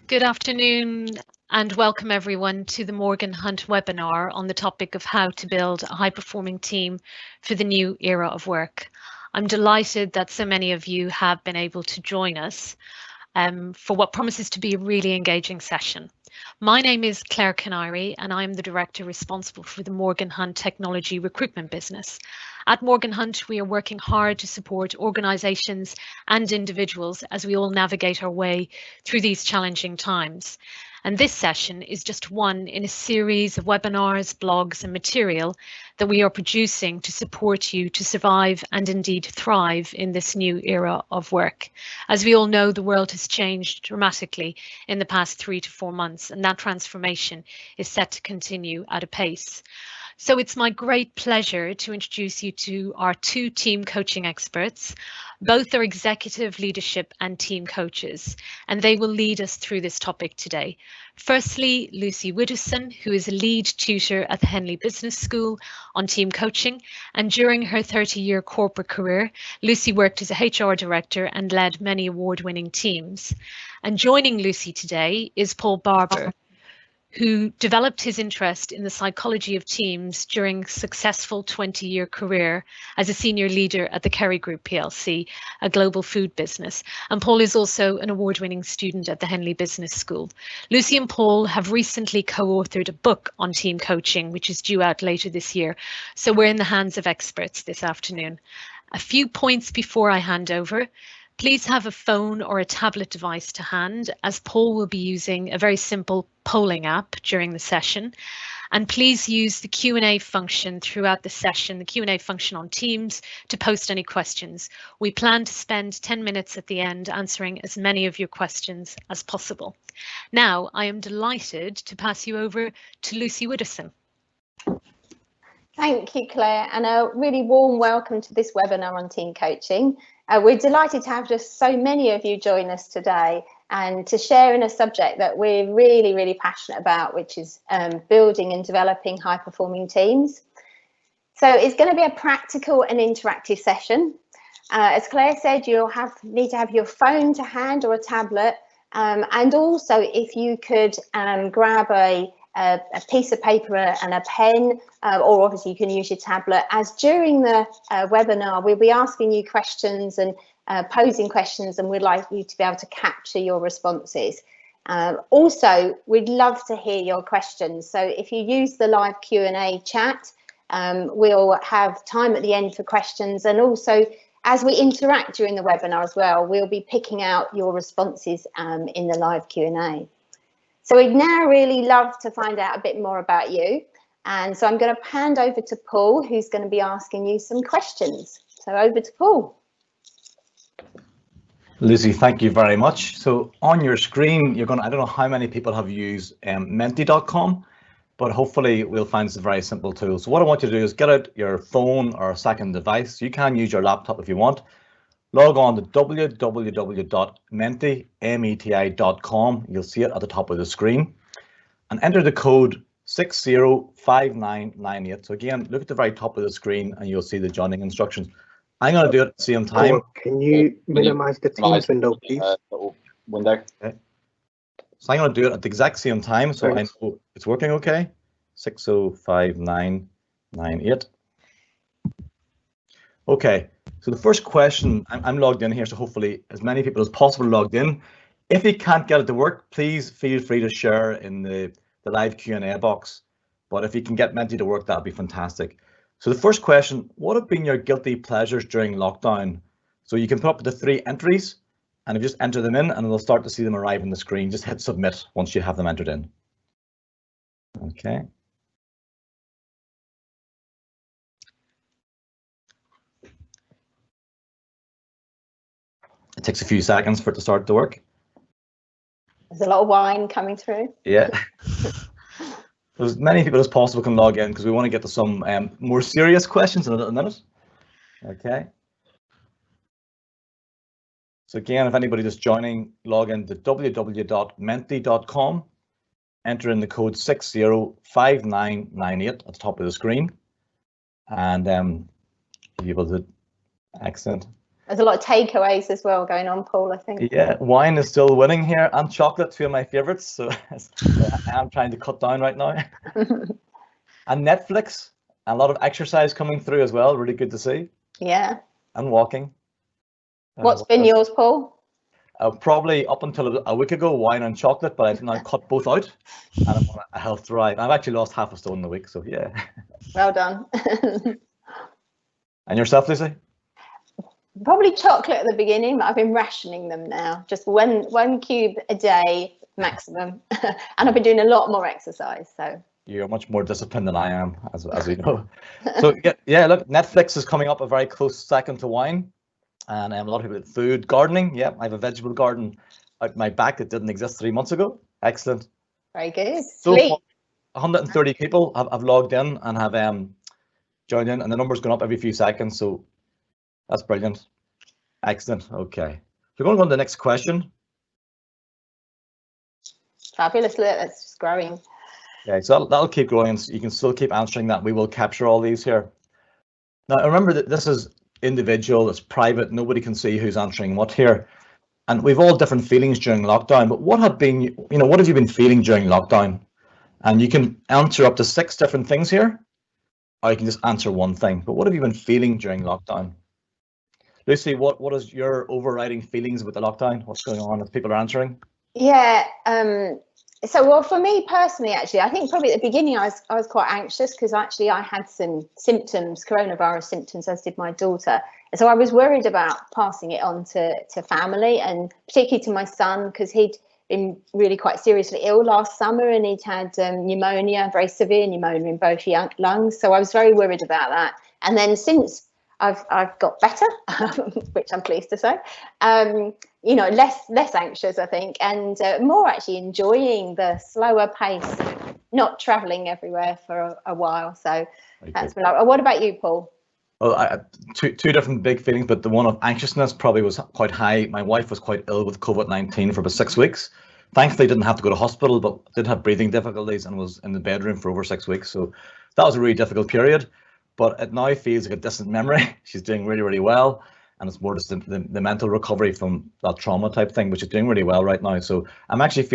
Good afternoon and welcome everyone to the Morgan Hunt webinar on the topic of how to build a high-performing team for the new era of work. I'm delighted that so many of you have been able to join us for what promises to be a really engaging session. My name is Claire Canary and I'm the director responsible for the Morgan Hunt technology recruitment business. At Morgan Hunt, we are working hard to support organisations and individuals as we all navigate our way through these challenging times. And this session is just one in a series of webinars, blogs and material that we are producing to support you to survive and indeed thrive in this new era of work. As we all know, the world has changed dramatically in the past 3 to 4 months, and that transformation is set to continue at a pace. So it's my great pleasure to introduce you to our two team coaching experts. Both are executive leadership and team coaches, and they will lead us through this topic today. Firstly, Lucy Widdowson, who is a lead tutor at the Henley Business School on team coaching, and during her 30-year corporate career, Lucy worked as a HR director and led many award-winning teams. And joining Lucy today is Paul Barber, who developed his interest in the psychology of teams during a successful 20-year career as a senior leader at the Kerry Group plc, a global food business. And Paul is also an award-winning student at the Henley Business School. Lucy and Paul have recently co-authored a book on team coaching, which is due out later this year. So we're in the hands of experts this afternoon. A few points before I hand over. Please have a phone or a tablet device to hand, as Paul will be using a very simple polling app during the session. And please use the Q&A function throughout the session, the Q&A function on Teams, to post any questions. We plan to spend 10 minutes at the end answering as many of your questions as possible. Now, I am delighted to pass you over to Lucy Widdowson. Thank you, Claire, and a really warm welcome to this webinar on team coaching. We're delighted to have just so many of you join us today and to share in a subject that we're really passionate about, which is building and developing high-performing teams. So it's going to be a practical and interactive session. As Claire said, you'll need to have your phone to hand or a tablet, and also if you could grab a piece of paper and a pen, or obviously you can use your tablet, as during the webinar we'll be asking you questions and posing questions, and we'd like you to be able to capture your responses. Also, we'd love to hear your questions, so if you use the live Q&A chat, we'll have time at the end for questions, and also as we interact during the webinar as well, we'll be picking out your responses in the live Q&A. So we'd now really love to find out a bit more about you. And so I'm going to hand over to Paul, who's going to be asking you some questions. So over to Paul. Lucy, thank you very much. So on your screen, I don't know how many people have used menti.com, but hopefully we'll find some very simple tools. So what I want you to do is get out your phone or a second device. You can use your laptop if you want. Log on to www.menti.com. You'll see it at the top of the screen, and enter the code 605998. So again, look at the very top of the screen and you'll see the joining instructions. I'm going to do it at the same time. Can you minimize the Teams window, please? Okay. So I'm going to do it at the exact same time, so I know it's working okay. 605998. Okay. So the first question, I'm logged in here, so hopefully as many people as possible logged in. If you can't get it to work, please feel free to share in the live Q&A box. But if you can get Menti to work, that'd be fantastic. So the first question, what have been your guilty pleasures during lockdown? So you can put up the 3 entries, and if you just enter them in, and we'll start to see them arrive on the screen. Just hit submit once you have them entered in. Okay. It takes a few seconds for it to start to work. There's a lot of wine coming through. Yeah. As many people as possible can log in because we want to get to some more serious questions in a little minute. Okay. So again, if anybody just joining, log in to www.menti.com, enter in the code 605998 at the top of the screen, and be able to accent. There's a lot of takeaways as well going on, Paul, I think. Yeah, wine is still winning here, and chocolate, two of my favorites. So I am trying to cut down right now. And Netflix, a lot of exercise coming through as well. Really good to see. Yeah. And walking. What's been yours, Paul? Probably up until a week ago, wine and chocolate, but I've now cut both out, and I'm on a health drive. I've actually lost half a stone in a week, so yeah. Well done. And yourself, Lucy? Probably chocolate at the beginning, but I've been rationing them now. Just one cube a day maximum, and I've been doing a lot more exercise. So you're much more disciplined than I am, as we know. So yeah, look, Netflix is coming up a very close second to wine. And a lot of people, food, gardening. Yeah, I have a vegetable garden out my back that didn't exist 3 months ago. Excellent. Very good. So 130 people have logged in and have joined in, and the number's going up every few seconds. So that's brilliant. Excellent. Okay. We're going to go on to the next question. Fabulous. That's just growing. Okay, so that'll keep growing. So you can still keep answering that. We will capture all these here. Now, remember that this is individual, it's private, nobody can see who's answering what here, and we've all different feelings during lockdown. But what have you been feeling during lockdown? And you can answer up to 6 different things here, or you can just answer one thing. But what have you been feeling during lockdown? Lucy, what is your overriding feelings with the lockdown? What's going on as people are answering? Yeah, so well, for me personally, actually, I think probably at the beginning I was quite anxious because actually I had some symptoms, coronavirus symptoms, as did my daughter. And so I was worried about passing it on to family, and particularly to my son, because he'd been really quite seriously ill last summer, and he'd had pneumonia, very severe pneumonia in both lungs. So I was very worried about that. And then since I've got better, which I'm pleased to say, less anxious, I think, and more actually enjoying the slower pace, not traveling everywhere for a while. So that's been like. What about you, Paul? Well, two different big feelings, but the one of anxiousness probably was quite high. My wife was quite ill with COVID-19 for about 6 weeks. Thankfully, didn't have to go to hospital, but did have breathing difficulties and was in the bedroom for over 6 weeks. So that was a really difficult period. But it now feels like a distant memory. She's doing really, really well. And it's more just the mental recovery from that trauma type thing, which is doing really well right now. So I'm actually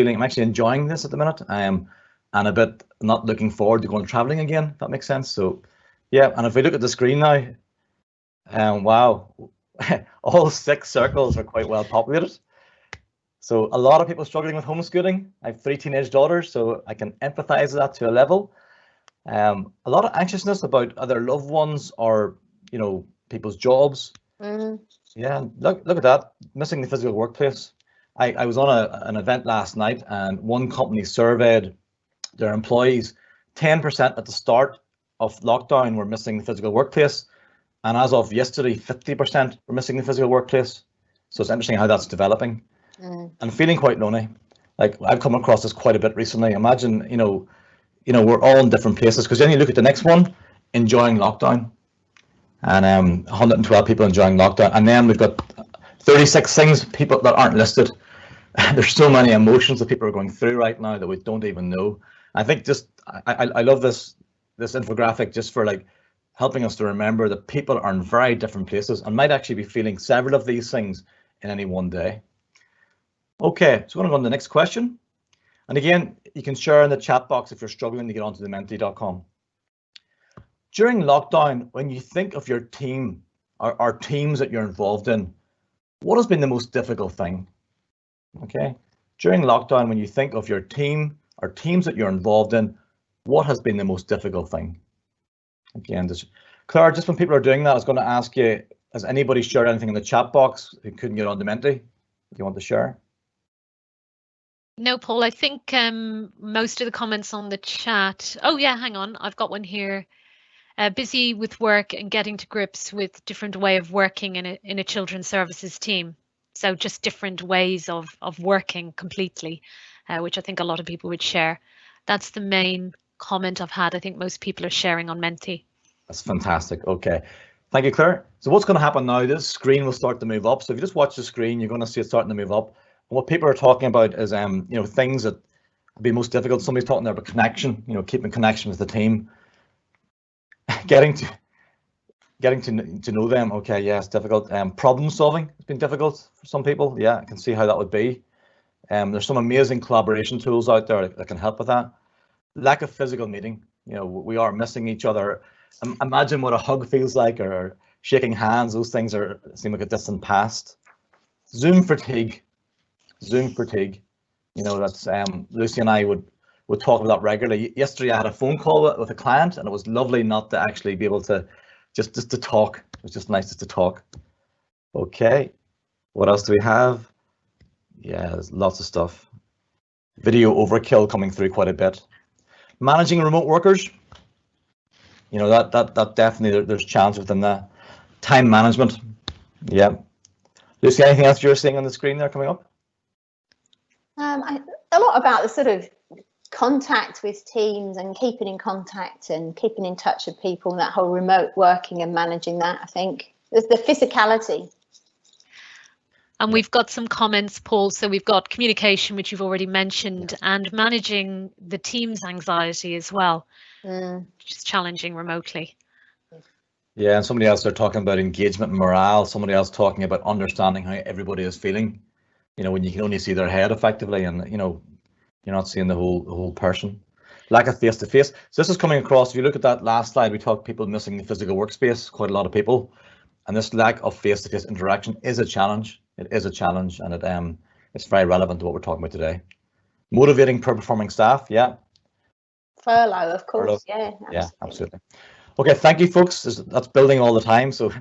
enjoying this at the minute. And a bit not looking forward to going traveling again, if that makes sense. So yeah, and if we look at the screen now, wow, all 6 circles are quite well populated. So a lot of people struggling with homeschooling. I have 3 teenage daughters, so I can empathize with that to a level. A lot of anxiousness about other loved ones or people's jobs. Yeah, look at that, missing the physical workplace. I was on an event last night, and one company surveyed their employees. 10% at the start of lockdown were missing the physical workplace, and as of yesterday 50% were missing the physical workplace. So it's interesting how that's developing. And feeling quite lonely. Like, I've come across this quite a bit recently. Imagine we're all in different places, because then you look at the next one, enjoying lockdown, and 112 people enjoying lockdown, and then we've got 36 things, people that aren't listed. There's so many emotions that people are going through right now that we don't even know. I think I love this infographic just for helping us to remember that people are in very different places and might actually be feeling several of these things in any one day. Okay, so we're going to go on to the next question. And again, you can share in the chat box if you're struggling to get onto thementi.com. During lockdown, when you think of your team or teams that you're involved in, what has been the most difficult thing? Okay, during lockdown, when you think of your team or teams that you're involved in, what has been the most difficult thing? Again, Claire, just when people are doing that, I was going to ask you, has anybody shared anything in the chat box who couldn't get on to Menti? If you want to share. No, Paul, I think most of the comments on the chat. Oh yeah, hang on, I've got one here. Busy with work and getting to grips with different way of working in a children's services team. So just different ways of working completely, which I think a lot of people would share. That's the main comment I've had. I think most people are sharing on Menti. That's fantastic. Okay, thank you, Claire. So what's going to happen now? This screen will start to move up. So if you just watch the screen, you're going to see it starting to move up. And what people are talking about is things that would be most difficult. Somebody's talking there about connection. Keeping connection with the team. Getting getting to know them. Okay, yeah, it's difficult. Problem solving has been difficult for some people. Yeah, I can see how that would be. There's some amazing collaboration tools out there that can help with that. Lack of physical meeting. You know, we are missing each other. Imagine what a hug feels like, or shaking hands. Those things seem like a distant past. Zoom fatigue. Zoom fatigue. You know, that's Lucy and I would talk about that regularly. Yesterday I had a phone call with a client, and it was lovely not to actually be able to just to talk. It was just nice just to talk. Okay, what else do we have? Yeah, there's lots of stuff. Video overkill coming through quite a bit. Managing remote workers. You know, that definitely there's challenge within that. Time management. Yeah. Lucy, anything else you're seeing on the screen there coming up? A lot about the sort of contact with teams and keeping in contact and keeping in touch with people, and that whole remote working and managing that. I think there's the physicality. And we've got some comments, Paul. So we've got communication, which you've already mentioned, and managing the team's anxiety as well, which is challenging remotely. Yeah, and somebody else, they're talking about engagement and morale. Somebody else talking about understanding how everybody is feeling. You know, when you can only see their head effectively, and you know, you're not seeing the whole person. Lack of face-to-face. So this is coming across. If you look at that last slide, we talked people missing the physical workspace, quite a lot of people, and this lack of face-to-face interaction is a challenge. It is a challenge, and it's very relevant to what we're talking about today. Motivating performing staff. Yeah. Furlough, of course. Furlough. Yeah, absolutely. Okay, thank you, folks. That's building all the time. So it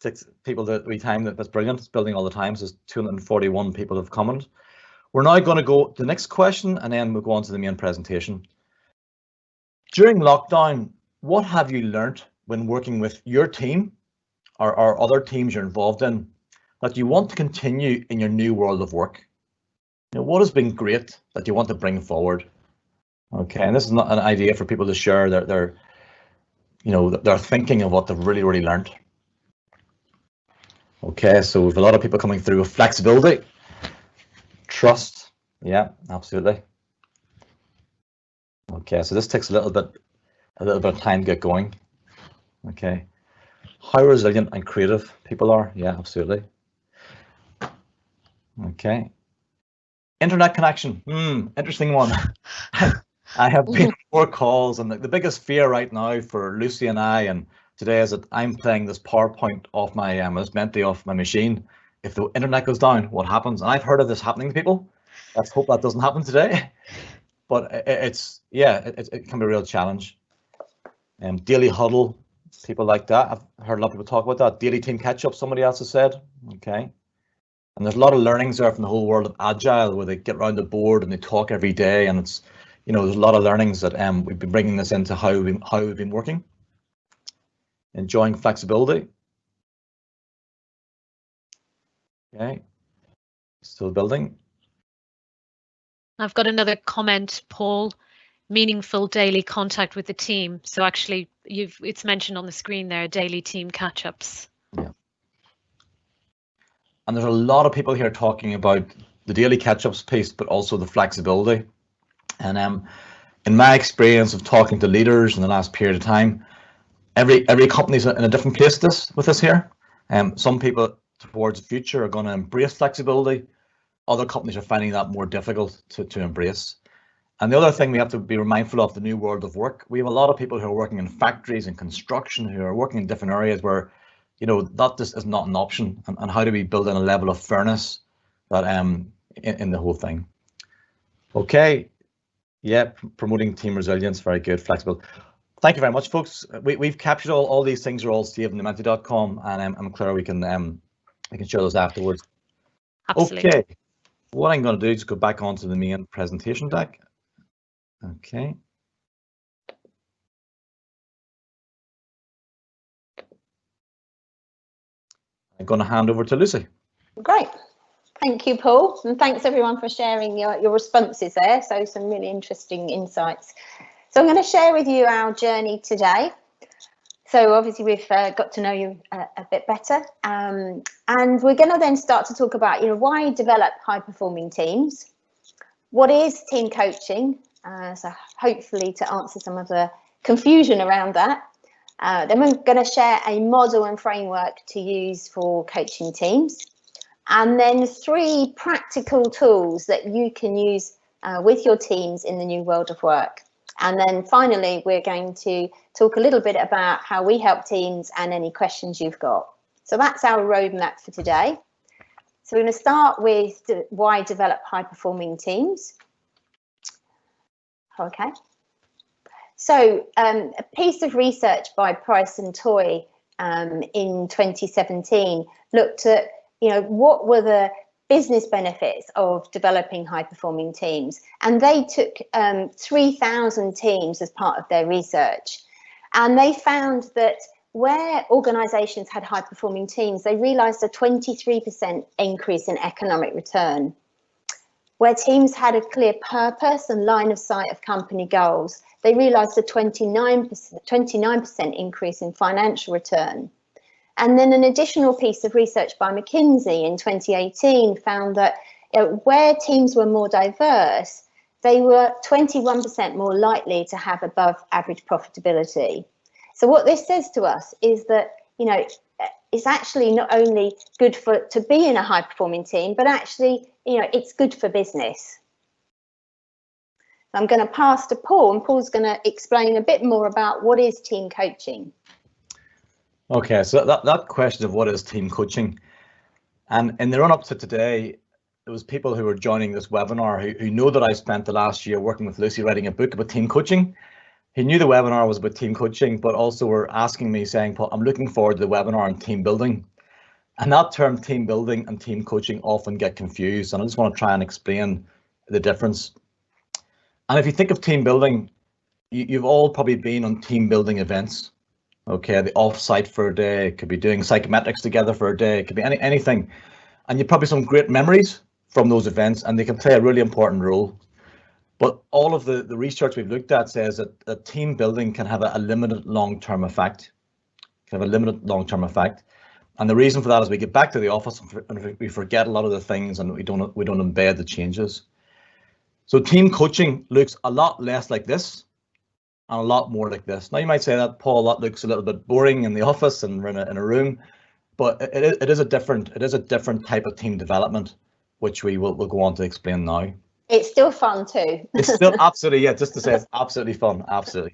takes people to retime that's brilliant. It's building all the time. So 241 people have commented. We're now going to go to the next question, and then we'll go on to the main presentation. During lockdown, what have you learned when working with your team or other teams you're involved in that you want to continue in your new world of work? You know, what has been great that you want to bring forward? Okay, and this is not an idea for people to share their thinking of what they've really learned. Okay, so we've a lot of people coming through with flexibility, trust. Yeah, absolutely. Okay, so this takes a little bit of time to get going. Okay, how resilient and creative people are. Yeah, absolutely. Okay, internet connection. Interesting one. I have been on 4 calls, and the biggest fear right now for Lucy and I, and today, is that I'm playing this PowerPoint off my it's meant to be off my machine. If the internet goes down, what happens? And I've heard of this happening to people. Let's hope that doesn't happen today. But it can be a real challenge. Daily huddle, people like that. I've heard a lot of people talk about that. Daily team catch-up, somebody else has said. Okay. And there's a lot of learnings there from the whole world of Agile, where they get around the board and they talk every day, and it's, you know, there's a lot of learnings that we've been bringing this into how we've been working. Enjoying flexibility. Okay, still building. I've got another comment, Paul. Meaningful daily contact with the team. So actually, it's mentioned on the screen there, daily team catch-ups. Yeah. And there's a lot of people here talking about the daily catch-ups piece, but also the flexibility. And in my experience of talking to leaders in the last period of time, every company's in a different place with this here. Some people towards the future are going to embrace flexibility. Other companies are finding that more difficult to embrace. And the other thing we have to be mindful of, the new world of work. We have a lot of people who are working in factories and construction, who are working in different areas where, you know, that just is not an option. And how do we build in a level of fairness that in the whole thing? Okay, yeah, promoting team resilience, very good, flexible. Thank you very much, folks. We've captured all these things are all saved in Menti.com, and I'm clear we can share those afterwards. Absolutely. Okay, what I'm going to do is go back onto the main presentation deck. Okay. I'm going to hand over to Lucy. Great. Thank you, Paul. And thanks everyone for sharing your responses there. So some really interesting insights. So I'm going to share with you our journey today. So obviously we've got to know you a bit better. And we're going to then start to talk about, why develop high performing teams? What is team coaching? So hopefully to answer some of the confusion around that. Then we're going to share a model and framework to use for coaching teams. And then 3 practical tools that you can use with your teams in the new world of work. And then finally, we're going to talk a little bit about how we help teams and any questions you've got. So that's our roadmap for today. So we're going to start with why develop high-performing teams. Okay. So a piece of research by Price and Toy in 2017 looked at, what were the business benefits of developing high-performing teams, and they took 3,000 teams as part of their research, and they found that where organisations had high-performing teams, they realised a 23% increase in economic return. Where teams had a clear purpose and line of sight of company goals, they realised a 29% increase in financial return. And then an additional piece of research by McKinsey in 2018 found that where teams were more diverse, they were 21% more likely to have above average profitability. So what this says to us is that, it's actually not only good to be in a high performing team, but actually, it's good for business. I'm going to pass to Paul, and Paul's going to explain a bit more about what is team coaching. Okay, so that question of what is team coaching, and in the run up to today, there was people who were joining this webinar who know that I spent the last year working with Lucy writing a book about team coaching. He knew the webinar was about team coaching, but also were asking me saying, Paul, I'm looking forward to the webinar on team building. And that term team building and team coaching often get confused, and I just want to try and explain the difference. And if you think of team building, you've all probably been on team building events. Okay, the off-site for a day, it could be doing psychometrics together for a day, it could be anything. And you've probably some great memories from those events, and they can play a really important role. But all of the research we've looked at says that team building can have a limited long-term effect. And the reason for that is we get back to the office and we forget a lot of the things, and we don't embed the changes. So team coaching looks a lot less like this and a lot more like this. Now you might say that, Paul, that looks a little bit boring in the office and we're in a room, but it is a different type of team development, which we'll go on to explain now. It's still fun too. It's still absolutely, yeah, just to say it's absolutely fun. So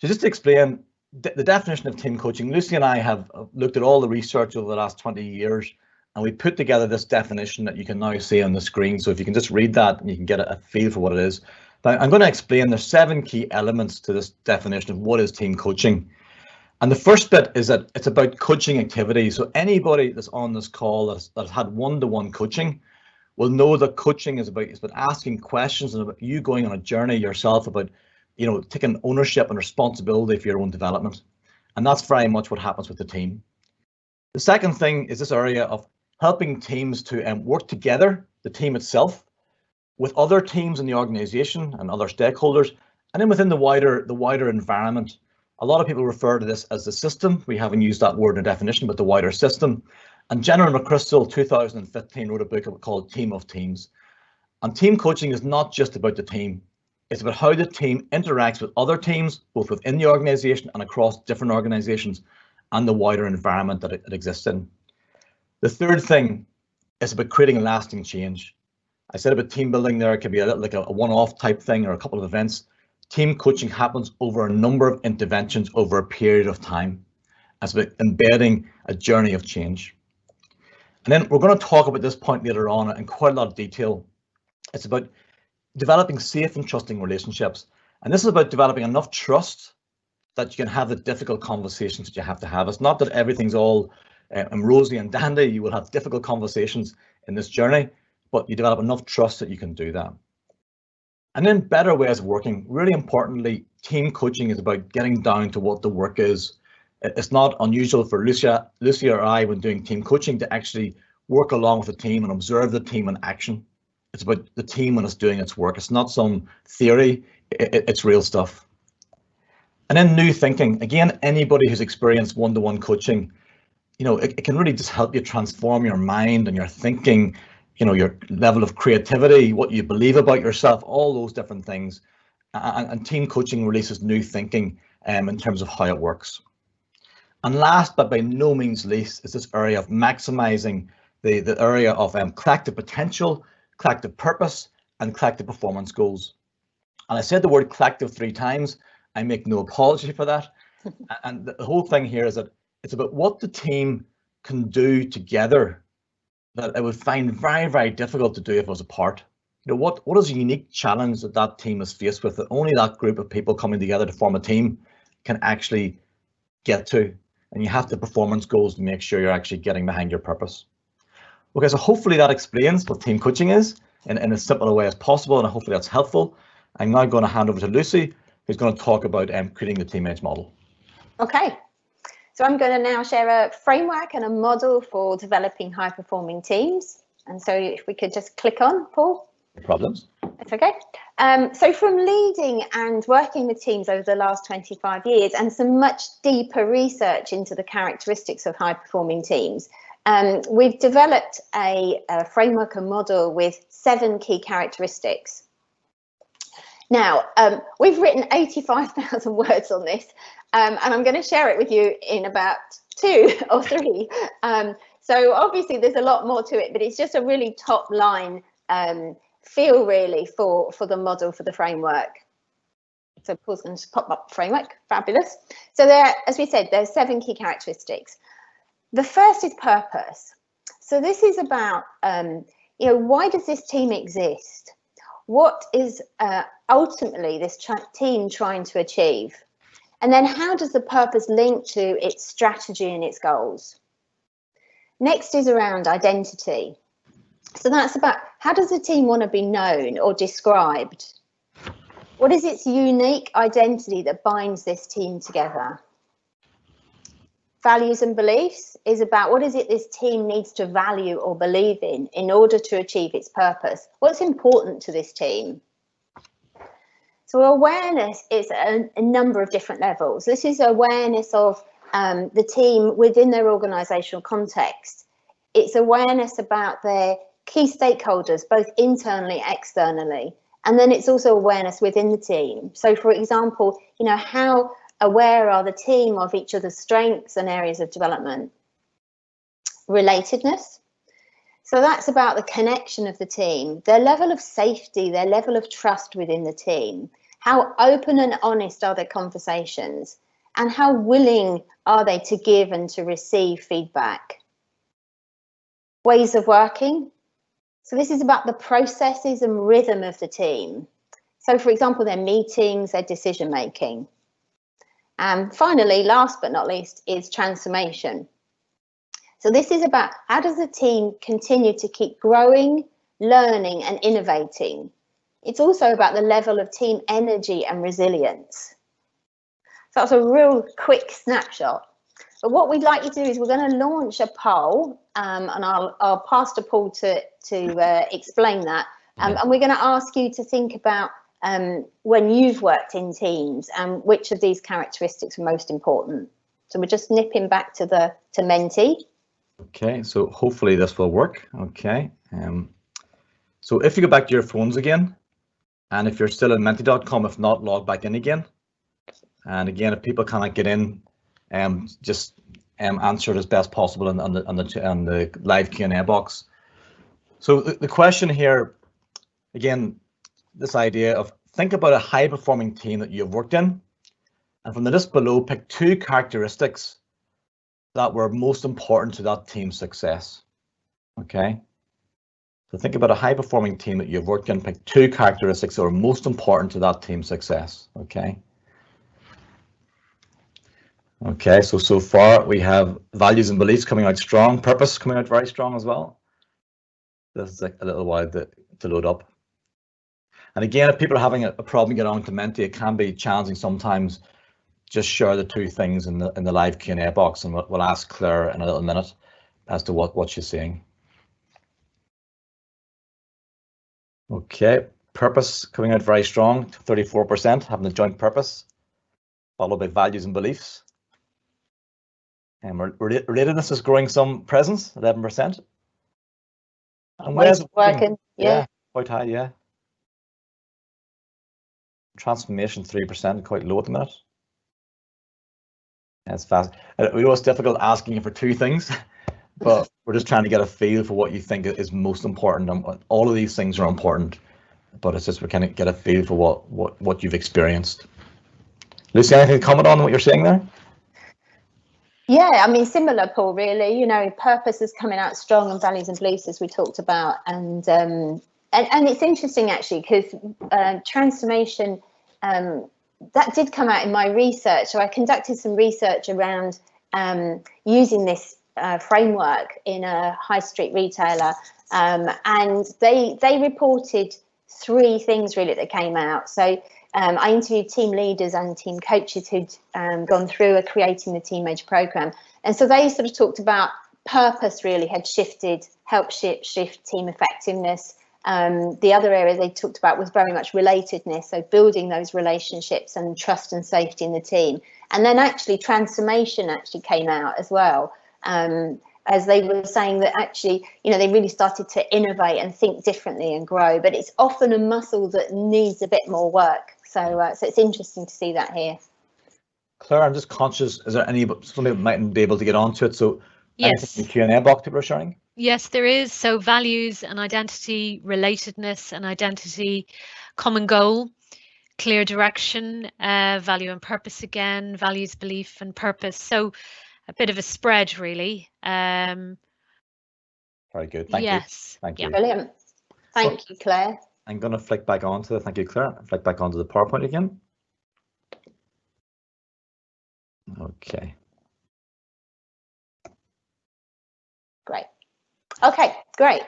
just to explain the definition of team coaching, Lucy and I have looked at all the research over the last 20 years, and we put together this definition that you can now see on the screen. So if you can just read that, and you can get a feel for what it is. But I'm going to explain there's 7 key elements to this definition of what is team coaching. And the first bit is that it's about coaching activity. So anybody that's on this call that's had one-to-one coaching will know that coaching is about asking questions and about you going on a journey yourself, about taking ownership and responsibility for your own development. And that's very much what happens with the team. The second thing is this area of helping teams to work together, the team itself, with other teams in the organization and other stakeholders, and then within the wider environment. A lot of people refer to this as the system. We haven't used that word in a definition, but the wider system. And Jenner McChrystal, 2015, wrote a book called Team of Teams. And team coaching is not just about the team. It's about how the team interacts with other teams, both within the organization and across different organizations, and the wider environment that it exists in. The third thing is about creating lasting change. I said about team building there, it could be a little like a one-off type thing or a couple of events. Team coaching happens over a number of interventions over a period of time. It's about embedding a journey of change. And then we're going to talk about this point later on in quite a lot of detail. It's about developing safe and trusting relationships. And this is about developing enough trust that you can have the difficult conversations that you have to have. It's not that everything's all rosy and dandy. You will have difficult conversations in this journey, but you develop enough trust that you can do that. And then better ways of working. Really importantly, team coaching is about getting down to what the work is. It's not unusual for Lucy or I, when doing team coaching, to actually work along with the team and observe the team in action. It's about the team when it's doing its work. It's not some theory, it's real stuff. And then new thinking. Again, anybody who's experienced one-to-one coaching, it can really just help you transform your mind and your thinking, your level of creativity, what you believe about yourself, all those different things. And team coaching releases new thinking in terms of how it works. And last, but by no means least, is this area of maximizing the area of collective potential, collective purpose, and collective performance goals. And I said the word collective 3 times. I make no apology for that. And the whole thing here is that it's about what the team can do together that I would find very, very difficult to do if it was apart. You know, what is a unique challenge that that team is faced with that only that group of people coming together to form a team can actually get to? And you have the performance goals to make sure you're actually getting behind your purpose. Okay, so hopefully that explains what team coaching is in as simple a way as possible, and hopefully that's helpful. I'm now going to hand over to Lucy, who's going to talk about creating the team edge model. Okay, so I'm going to now share a framework and a model for developing high-performing teams. And so if we could just click on, Paul. No problems. That's okay. So from leading and working with teams over the last 25 years and some much deeper research into the characteristics of high-performing teams, we've developed a framework and model with 7 key characteristics. Now, we've written 85,000 words on this, and I'm going to share it with you in about 2 or 3. So obviously there's a lot more to it, but it's just a really top line feel really for the model, for the framework. So Paul's going to pop up framework, fabulous. So there, as we said, there's 7 key characteristics. The first is purpose. So this is about, why does this team exist? What is ultimately this team trying to achieve? And then how does the purpose link to its strategy and its goals? Next is around identity. So that's about how does the team want to be known or described? What is its unique identity that binds this team together? Values and beliefs is about what is it this team needs to value or believe in order to achieve its purpose. What's important to this team? So awareness is a number of different levels. This is awareness of the team within their organisational context. It's awareness about their key stakeholders, both internally, externally, and then it's also awareness within the team. So for example, how aware are the team of each other's strengths and areas of development? Relatedness. So that's about the connection of the team, their level of safety, their level of trust within the team. How open and honest are their conversations? And how willing are they to give and to receive feedback? Ways of working. So this is about the processes and rhythm of the team. So for example, their meetings, their decision making. And finally, last but not least, is transformation. So this is about how does the team continue to keep growing, learning and innovating. It's also about the level of team energy and resilience. So that's a real quick snapshot. But what we'd like you to do is we're going to launch a poll, and I'll pass to Paul to explain that. And we're going to ask you to think about when you've worked in teams and which of these characteristics are most important. So we're just nipping back to Menti. Okay, so hopefully this will work. Okay, so if you go back to your phones again, and if you're still at menti.com, if not, log back in again. And again, if people cannot get in, just answer it as best possible on the live Q&A box. So the question here, again, this idea of think about a high-performing team that you've worked in, and from the list below, pick 2 characteristics that were most important to that team's success. Okay, so think about a high-performing team that you've worked in, pick 2 characteristics that were most important to that team's success. Okay. Okay, so far we have values and beliefs coming out strong, purpose coming out very strong as well. This is a little while to load up. And again, if people are having a problem getting on to Menti, it can be challenging sometimes. Just share the 2 things in the live Q&A box, and we'll ask Claire in a little minute as to what she's seeing. Okay, purpose coming out very strong, 34%, having a joint purpose, followed by values and beliefs. And relatedness is growing some presence, 11%. And ways of working, yeah, quite high, yeah. Transformation 3%, quite low at the minute. That's fast. We know it's difficult asking you for two things, but we're just trying to get a feel for what you think is most important. And all of these things are important, but it's just we kind of get a feel for what you've experienced. Lucy, anything to comment on what you're saying there? Yeah, I mean, similar, Paul, really. You know, purpose is coming out strong, and values and beliefs, as we talked about. And it's interesting, actually, because transformation, that did come out in my research. So I conducted some research around using this framework in a high street retailer, and they reported three things really that came out. So I interviewed team leaders and team coaches who'd gone through a Creating the Team Age program, and so they sort of talked about purpose really had shifted, helped shift team effectiveness. The other area they talked about was very much relatedness, so building those relationships and trust and safety in the team. And then actually transformation actually came out as well, as they were saying that actually, you know, they really started to innovate and think differently and grow, but it's often a muscle that needs a bit more work. So it's interesting to see that here. Claire, I'm just conscious, is there somebody mightn't be able to get onto it? So Yes. anything in the Q&A box people are sharing? Yes, there is. So values and identity, relatedness and identity, common goal, clear direction, value and purpose again, values, belief and purpose. So a bit of a spread, really. Very good. Thank you. Thank you. Brilliant. Thank you, Claire. I'm going to flick back onto thank you, Claire. Flick back onto the PowerPoint again. Okay. Great. Okay, great.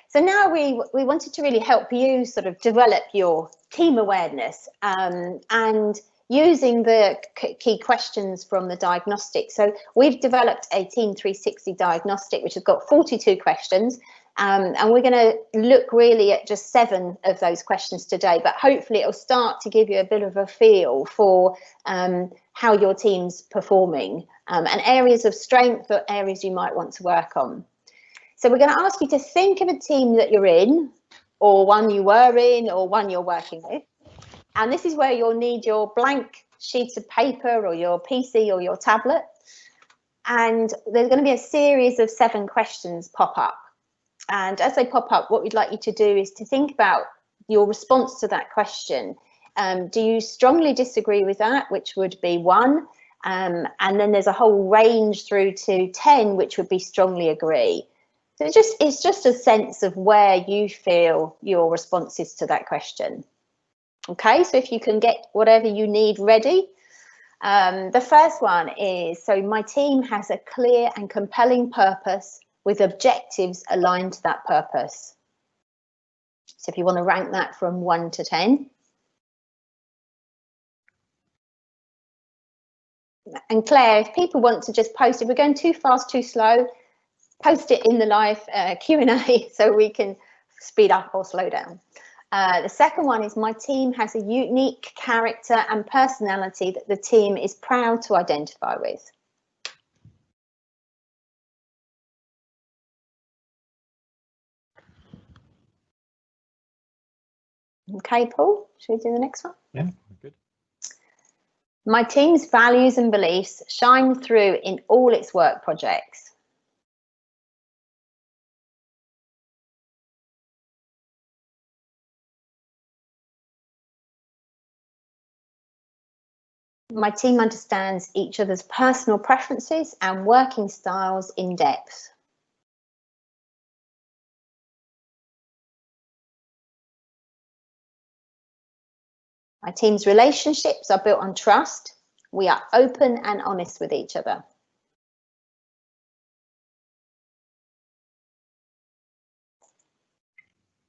So now we wanted to really help you sort of develop your team awareness and using the key questions from the diagnostic. So we've developed a Team 360 diagnostic, which has got 42 questions. And we're going to look really at just 7 of those questions today, but hopefully it'll start to give you a bit of a feel for how your team's performing and areas of strength or areas you might want to work on. So we're going to ask you to think of a team that you're in, or one you were in, or one you're working with. And this is where you'll need your blank sheets of paper or your PC or your tablet. And there's going to be a series of 7 questions pop up. And as they pop up, what we'd like you to do is to think about your response to that question. Do you strongly disagree with that, which would be 1? And then there's a whole range through to 10, which would be strongly agree. So it's just a sense of where you feel your response is to that question. Okay, so if you can get whatever you need ready. The first one is, so my team has a clear and compelling purpose with objectives aligned to that purpose. So if you want to rank that from 1 to 10. And Claire, if people want to just post, if we're going too fast, too slow, post it in the live Q&A so we can speed up or slow down. The second one is, my team has a unique character and personality that the team is proud to identify with. Okay, Paul, should we do the next one? Yeah, good. My team's values and beliefs shine through in all its work projects. My team understands each other's personal preferences and working styles in depth. My team's relationships are built on trust. We are open and honest with each other.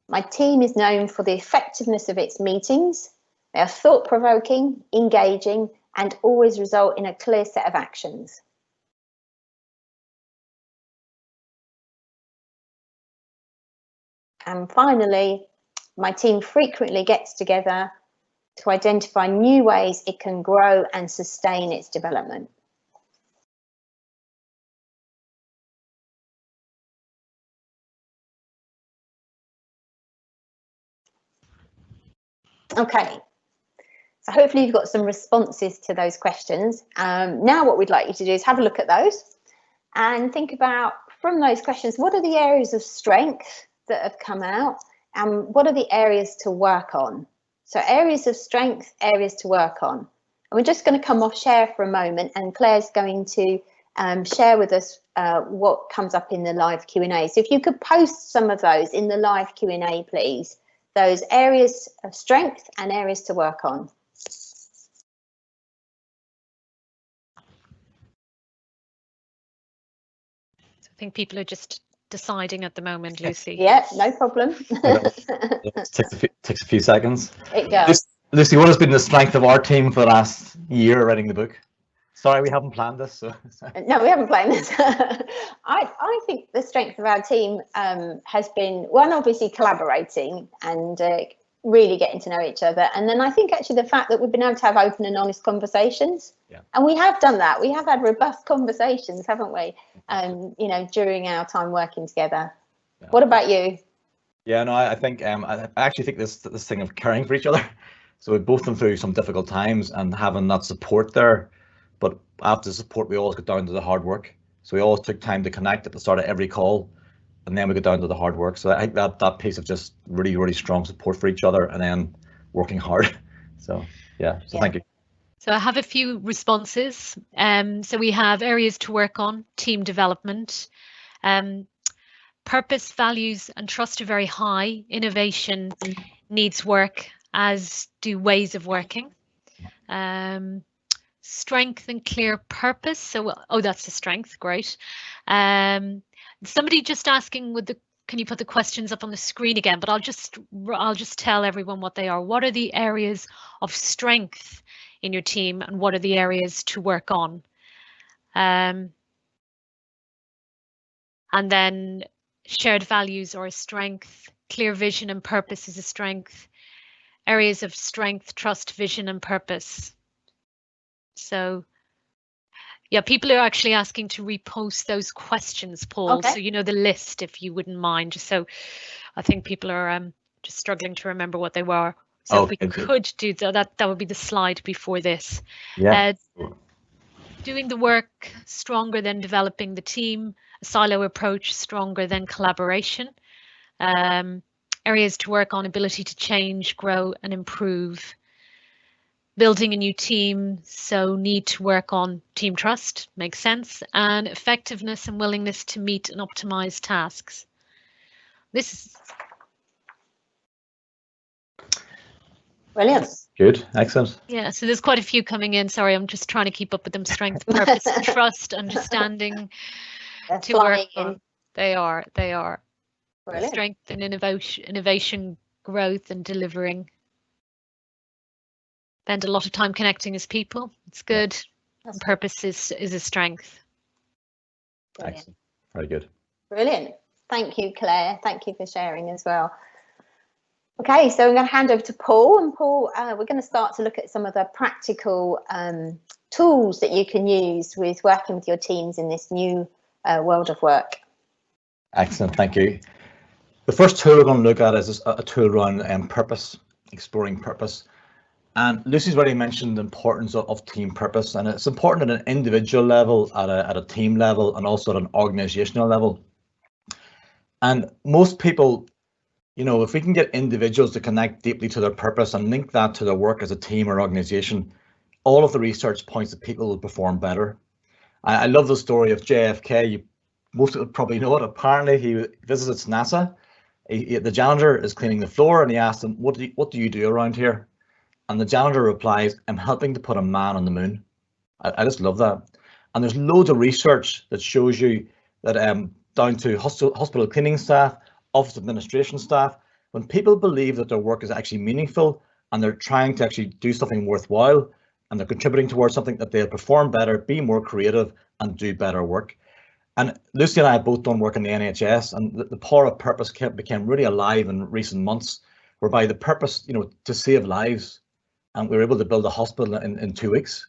My team is known for the effectiveness of its meetings. They are thought-provoking, engaging, and always result in a clear set of actions. And finally, my team frequently gets together to identify new ways it can grow and sustain its development. Okay, So hopefully you've got some responses to those questions. Now what we'd like you to do is have a look at those and think about, from those questions, what are the areas of strength that have come out and what are the areas to work on? So areas of strength, areas to work on. And we're just going to come off share for a moment, and Claire's going to share with us what comes up in the live Q&A. So if you could post some of those in the live Q&A, please, those areas of strength and areas to work on. I think people are just deciding at the moment, Lucy. Yeah, no problem. It takes a few seconds. It goes. Lucy, what has been the strength of our team for the last year writing the book? Sorry, we haven't planned this. So. No, we haven't planned this. I think the strength of our team has been, one, obviously collaborating and really getting to know each other. And then I think actually the fact that we've been able to have open and honest conversations. Yeah. And we have done that. We have had robust conversations, haven't we? You know, during our time working together. Yeah. What about you? Yeah, no, I think I actually think this thing of caring for each other. So we've both been through some difficult times and having that support there. But after the support, we always got down to the hard work. So we always took time to connect at the start of every call, and then we got down to the hard work. So I think that piece of just really, really strong support for each other and then working hard. So yeah, so thank you. So I have a few responses. So we have areas to work on, team development, purpose, values and trust are very high. Innovation needs work, as do ways of working. Strength and clear purpose. So, oh, that's the strength. Great. Somebody just asking, can you put the questions up on the screen again? But I'll just tell everyone what they are. What are the areas of strength in your team, and what are the areas to work on? And then shared values are a strength. Clear vision and purpose is a strength. Areas of strength, trust, vision and purpose. So yeah, people are actually asking to repost those questions, Paul. Okay. So you know the list, if you wouldn't mind. Just so I think people are just struggling to remember what they were. So if we could do that would be the slide before this. Yeah. Doing the work stronger than developing the team. A silo approach stronger than collaboration. Areas to work on: ability to change, grow and improve. Building a new team, so need to work on team trust, makes sense, and effectiveness and willingness to meet and optimize tasks. This is brilliant. Good, excellent. Yeah, so there's quite a few coming in. Sorry, I'm just trying to keep up with them. Strength, purpose, and trust, understanding. That's to work in. on. They are. Brilliant. Strength and innovation, growth and delivering. Spend a lot of time connecting as people. It's good. And purpose is a strength. Brilliant. Excellent. Very good. Brilliant. Thank you, Claire. Thank you for sharing as well. Okay, so I'm going to hand over to Paul. And Paul, we're going to start to look at some of the practical tools that you can use with working with your teams in this new world of work. Excellent. Thank you. The first tool we're going to look at is a tool around purpose, exploring purpose. And Lucy's already mentioned the importance of team purpose, and it's important at an individual level, at a team level, and also at an organizational level. And most people, you know, if we can get individuals to connect deeply to their purpose and link that to their work as a team or organization, all of the research points that people will perform better. I love the story of JFK. Most people probably know it. Apparently, he visits NASA. The janitor is cleaning the floor, and he asks him, "What do you do around here?" And the janitor replies, "I'm helping to put a man on the moon." I just love that. And there's loads of research that shows you that down to hospital cleaning staff, office administration staff, when people believe that their work is actually meaningful and they're trying to actually do something worthwhile and they're contributing towards something, that they'll perform better, be more creative and do better work. And Lucy and I have both done work in the NHS, and the power of purpose became really alive in recent months, whereby the purpose, you know, to save lives. And we were able to build a hospital in 2 weeks.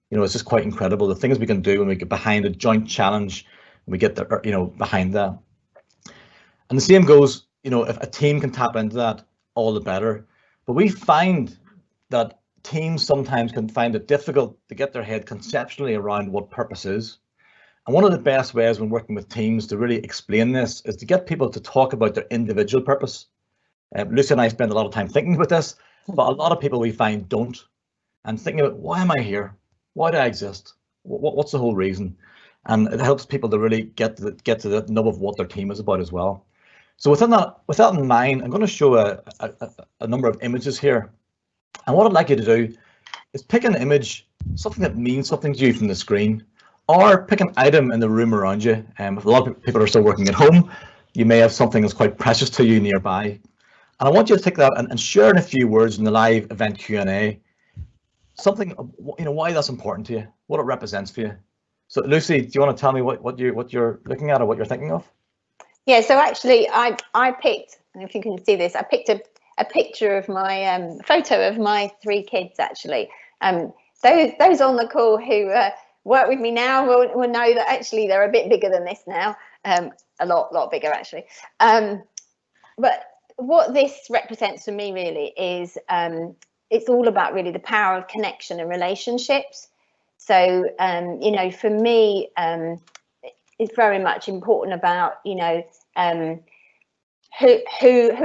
You know, it's just quite incredible the things we can do when we get behind a joint challenge. And we get the, you know, behind that. And the same goes, you know, if a team can tap into that, all the better. But we find that teams sometimes can find it difficult to get their head conceptually around what purpose is. And one of the best ways when working with teams to really explain this is to get people to talk about their individual purpose. Lucy and I spend a lot of time thinking about this, but a lot of people we find don't. And thinking about, why am I here? Why do I exist? What's the whole reason? And it helps people to really get to the nub of what their team is about as well. So with that in mind, I'm going to show a number of images here. And what I'd like you to do is pick an image, something that means something to you from the screen, or pick an item in the room around you. If a lot of people are still working at home, you may have something that's quite precious to you nearby. And I want you to take that and share in a few words in the live event Q&A, something, why that's important to you, what it represents for you. So Lucy, do you want to tell me what you're looking at or what you're thinking of? Yeah, so actually I picked, and if you can see this, I picked a picture of my photo of my 3 kids actually. Those on the call who work with me now will know that actually they're a bit bigger than this now, a lot bigger actually. But what this represents for me really is it's all about really the power of connection and relationships. So for me, it's very much important about who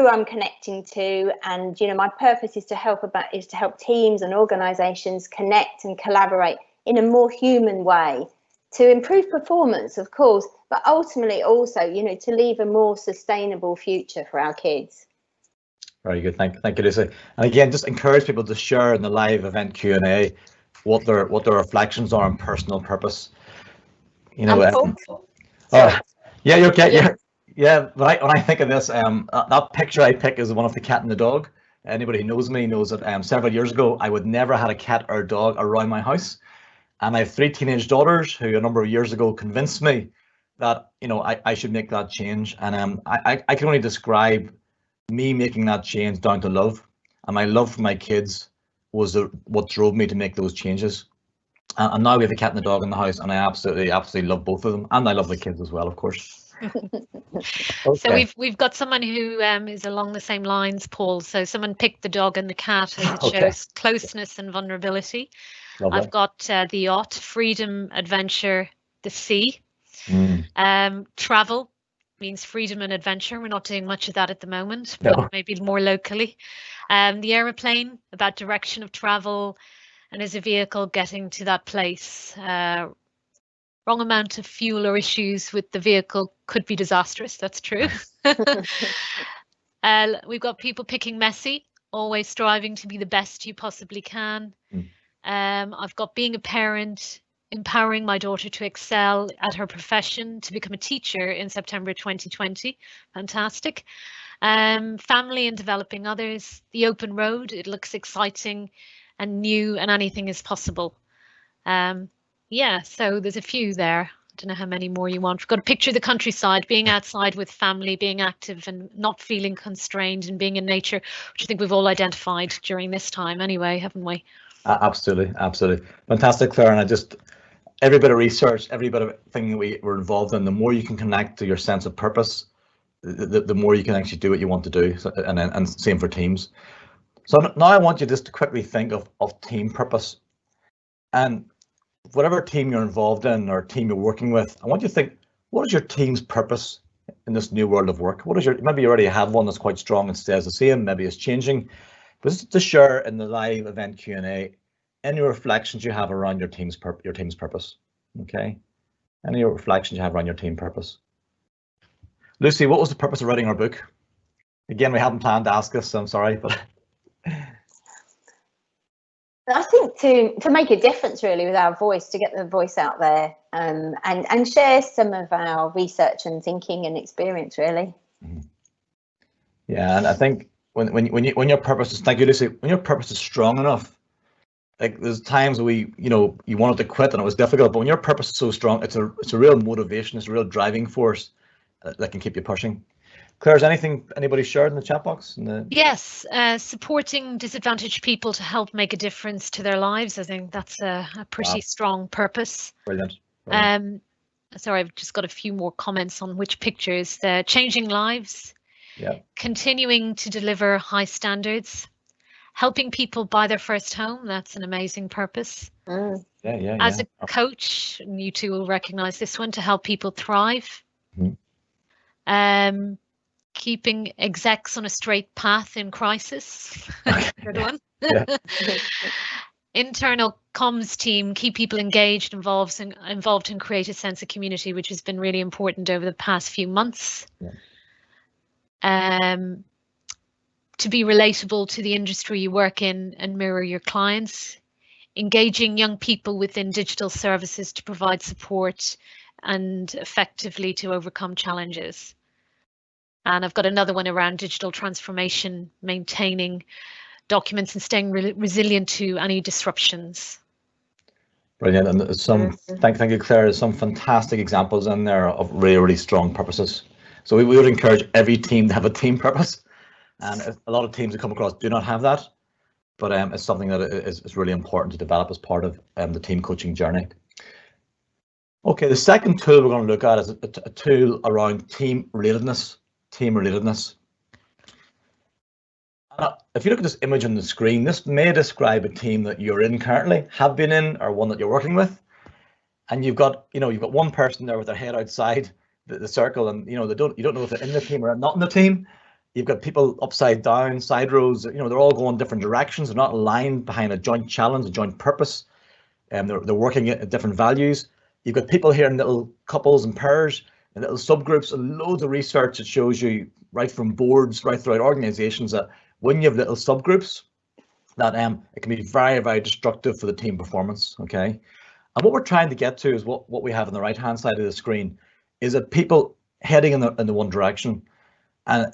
I'm connecting to, and my purpose is to help teams and organizations connect and collaborate in a more human way to improve performance, of course, but ultimately also to leave a more sustainable future for our kids. Very good, thank you, Lucy. And again, just encourage people to share in the live event Q&A what their reflections are on personal purpose. Yeah, you're okay. Yeah, but when I think of this, that picture I pick is one of the cat and the dog. Anybody who knows me knows that several years ago I would never had a cat or a dog around my house, and I have 3 teenage daughters who a number of years ago convinced me that I should make that change. And I can only describe me making that change down to love, and my love for my kids was what drove me to make those changes. And now we have a cat and a dog in the house, and I absolutely love both of them, and I love the kids as well, of course. Okay. So we've got someone who is along the same lines, Paul. So someone picked the dog and the cat, and it shows closeness and vulnerability. Lovely. I've got the yacht, freedom, adventure, the sea. Travel means freedom and adventure. We're not doing much of that at the moment, but maybe more locally. The aeroplane, about direction of travel, and as a vehicle getting to that place. Wrong amount of fuel or issues with the vehicle could be disastrous. That's true. We've got people picking messy, always striving to be the best you possibly can. I've got being a parent, empowering my daughter to excel at her profession, to become a teacher in September 2020. Fantastic. Family and developing others, the open road, it looks exciting and new, and anything is possible. Yeah, so there's a few there. I don't know how many more you want. We've got a picture of the countryside, being outside with family, being active and not feeling constrained, and being in nature, which I think we've all identified during this time anyway, haven't we? Absolutely. Fantastic, Claire. And every bit of research, every bit of thing that we were involved in, the more you can connect to your sense of purpose, the more you can actually do what you want to do. So, and same for teams. So now I want you just to quickly think of team purpose. And whatever team you're involved in or team you're working with, I want you to think, what is your team's purpose in this new world of work? Maybe you already have one that's quite strong and stays the same, maybe it's changing. But just to share in the live event Q&A any reflections you have around your team's purpose. Okay, any reflections you have around your team purpose. Lucy, what was the purpose of writing our book? Again, we hadn't planned to ask this, so I'm sorry, but I think to make a difference really with our voice, to get the voice out there, and share some of our research and thinking and experience really. Yeah, and I think when your purpose is, thank you, Lucy, when your purpose is strong enough, like there's times you wanted to quit and it was difficult, but when your purpose is so strong, it's a real motivation, it's a real driving force that can keep you pushing. Claire, is anybody shared in the chat box? Yes, supporting disadvantaged people to help make a difference to their lives. I think that's a pretty strong purpose. Brilliant. Sorry, I've just got a few more comments on which pictures. Changing lives, continuing to deliver high standards, Helping people buy their first home, that's an amazing purpose. As a coach, and you two will recognize this one, to help people thrive. Keeping execs on a straight path in crisis. Good one. Internal comms team, keep people engaged, involved and create a sense of community, which has been really important over the past few months. To be relatable to the industry you work in and mirror your clients. Engaging young people within digital services to provide support and effectively to overcome challenges. And I've got another one around digital transformation, maintaining documents and staying resilient to any disruptions. Brilliant, and there's some, thank you, Claire, there's some fantastic examples in there of really, really strong purposes. So we would encourage every team to have a team purpose, and a lot of teams that come across do not have that, but it's something that is really important to develop as part of the team coaching journey. Okay, the second tool we're going to look at is a tool around team relatedness. If you look at this image on the screen, this may describe a team that you're in currently, have been in, or one that you're working with. And you've got one person there with their head outside the circle, and you don't know if they're in the team or not in the team. You've got people upside down, side rows, they're all going different directions. They're not aligned behind a joint challenge, a joint purpose. And they're working at different values. You've got people here in little couples and pairs and little subgroups, and loads of research that shows you right from boards, right throughout organizations, that when you have little subgroups, that it can be very, very destructive for the team performance. Okay, and what we're trying to get to is what we have on the right hand side of the screen is that people heading in the one direction, and